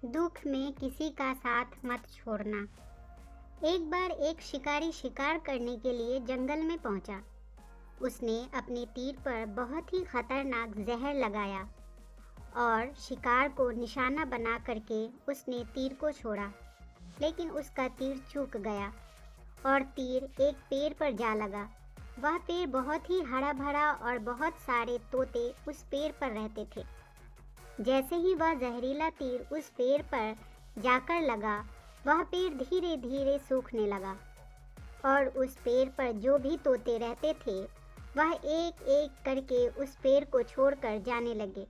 दुख में किसी का साथ मत छोड़ना। एक बार एक शिकारी शिकार करने के लिए जंगल में पहुंचा। उसने अपने तीर पर बहुत ही खतरनाक जहर लगाया और शिकार को निशाना बना करके उसने तीर को छोड़ा, लेकिन उसका तीर चूक गया और तीर एक पेड़ पर जा लगा। वह पेड़ बहुत ही हरा भरा और बहुत सारे तोते उस पेड़ पर रहते थे। जैसे ही वह जहरीला तीर उस पेड़ पर जाकर लगा, वह पेड़ धीरे धीरे सूखने लगा और उस पेड़ पर जो भी तोते रहते थे वह एक एक करके उस पेड़ को छोड़कर जाने लगे।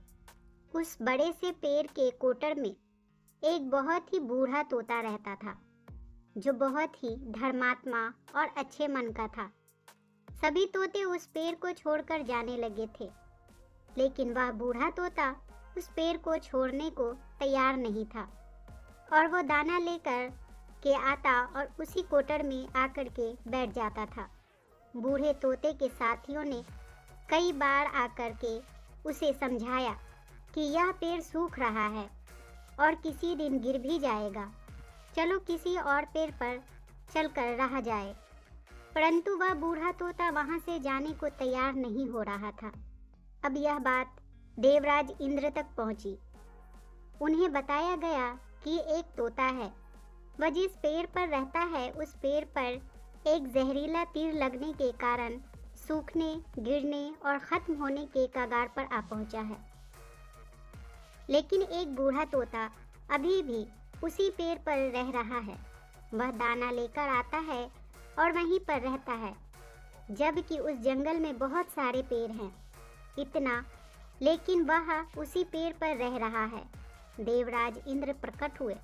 उस बड़े से पेड़ के कोटर में एक बहुत ही बूढ़ा तोता रहता था, जो बहुत ही धर्मात्मा और अच्छे मन का था। सभी तोते उस पेड़ को छोड़कर जाने लगे थे, लेकिन वह बूढ़ा तोता उस पेड़ को छोड़ने को तैयार नहीं था और वो दाना लेकर के आता और उसी कोटर में आकर के बैठ जाता था। बूढ़े तोते के साथियों ने कई बार आकर के उसे समझाया कि यह पेड़ सूख रहा है और किसी दिन गिर भी जाएगा, चलो किसी और पेड़ पर चलकर रह जाए। परंतु वह बूढ़ा तोता वहां से जाने को तैयार नहीं हो रहा था। अब यह बात देवराज इंद्र तक पहुंची। उन्हें बताया गया कि एक तोता है, वह जिस पेड़ पर रहता है उस पेड़ पर एक जहरीला तीर लगने के कारण सूखने, गिरने और खत्म होने के कगार पर आ पहुंचा है। लेकिन एक बूढ़ा तोता अभी भी उसी पेड़ पर रह रहा है। वह दाना लेकर आता है और वहीं पर रहता है, जबकि उस जंगल में बहुत सारे पेड़ हैं। इतना, लेकिन वह उसी पेड़ पर रह रहा है। देवराज इंद्र प्रकट हुए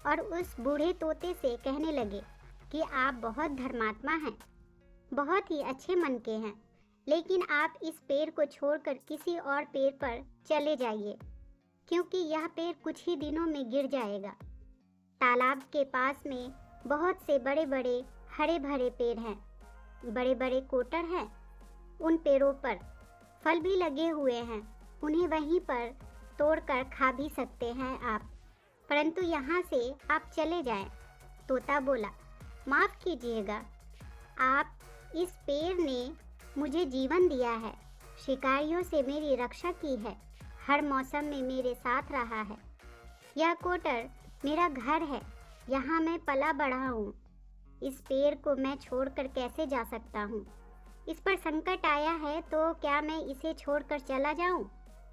और उस बूढ़े तोते से कहने लगे कि आप बहुत धर्मात्मा हैं, बहुत ही अच्छे मन के हैं, लेकिन आप इस पेड़ को छोड़कर किसी और पेड़ पर चले जाइए, क्योंकि यह पेड़ कुछ ही दिनों में गिर जाएगा। तालाब के पास में बहुत से बड़े बड़े हरे भरे पेड़ हैं, बड़े बड़े कोटर हैं। उन पेड़ों पर फल भी लगे हुए हैं, उन्हें वहीं पर तोड़कर खा भी सकते हैं आप, परंतु यहाँ से आप चले जाएं। तोता बोला, माफ़ कीजिएगा, आप इस पेड़ ने मुझे जीवन दिया है, शिकारियों से मेरी रक्षा की है, हर मौसम में मेरे साथ रहा है। यह कोटर मेरा घर है, यहाँ मैं पला बढ़ा हूँ। इस पेड़ को मैं छोड़कर कैसे जा सकता हूँ? इस पर संकट आया है तो क्या मैं इसे छोड़कर चला जाऊं?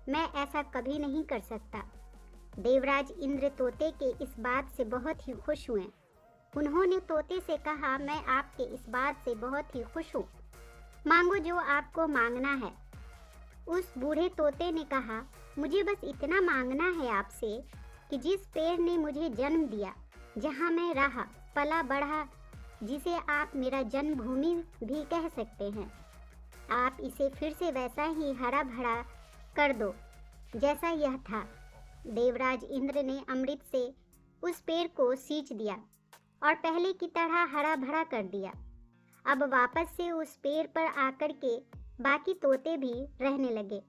मैं ऐसा कभी नहीं कर सकता। देवराज इंद्र तोते के इस बात से बहुत ही खुश हुए। उन्होंने तोते से कहा, मैं आपके इस बात से बहुत ही खुश हूँ, मांगो जो आपको मांगना है। उस बूढ़े तोते ने कहा, मुझे बस इतना मांगना है आपसे कि जिस पेड़ ने मुझे जन्म दिया, जहाँ मैं रहा, पला बढ़ा, जिसे आप मेरा जन्मभूमि भी कह सकते हैं, आप इसे फिर से वैसा ही हरा भरा कर दो जैसा यह था। देवराज इंद्र ने अमृत से उस पेड़ को सींच दिया और पहले की तरह हरा भरा कर दिया। अब वापस से उस पेड़ पर आकर के बाकी तोते भी रहने लगे।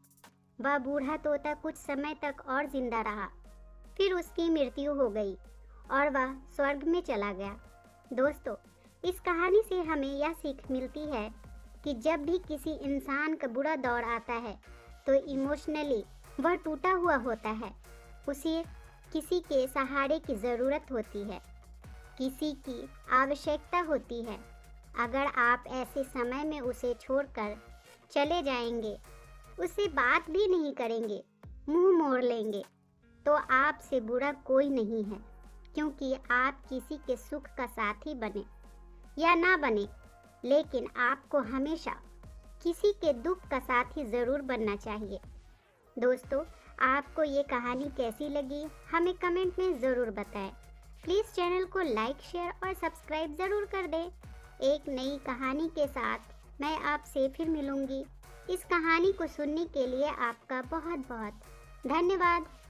वह बूढ़ा तोता कुछ समय तक और जिंदा रहा, फिर उसकी मृत्यु हो गई और वह स्वर्ग में चला गया। दोस्तों, इस कहानी से हमें यह सीख मिलती है कि जब भी किसी इंसान का बुरा दौर आता है तो इमोशनली वह टूटा हुआ होता है, उसे किसी के सहारे की ज़रूरत होती है, किसी की आवश्यकता होती है। अगर आप ऐसे समय में उसे छोड़कर चले जाएंगे, उससे बात भी नहीं करेंगे, मुंह मोड़ लेंगे, तो आपसे बुरा कोई नहीं है, क्योंकि आप किसी के सुख का साथी बने या ना बने, लेकिन आपको हमेशा किसी के दुख का साथी ज़रूर बनना चाहिए। दोस्तों, आपको ये कहानी कैसी लगी हमें कमेंट में ज़रूर बताएं। प्लीज़ चैनल को लाइक, शेयर और सब्सक्राइब ज़रूर कर दें। एक नई कहानी के साथ मैं आपसे फिर मिलूँगी। इस कहानी को सुनने के लिए आपका बहुत बहुत धन्यवाद।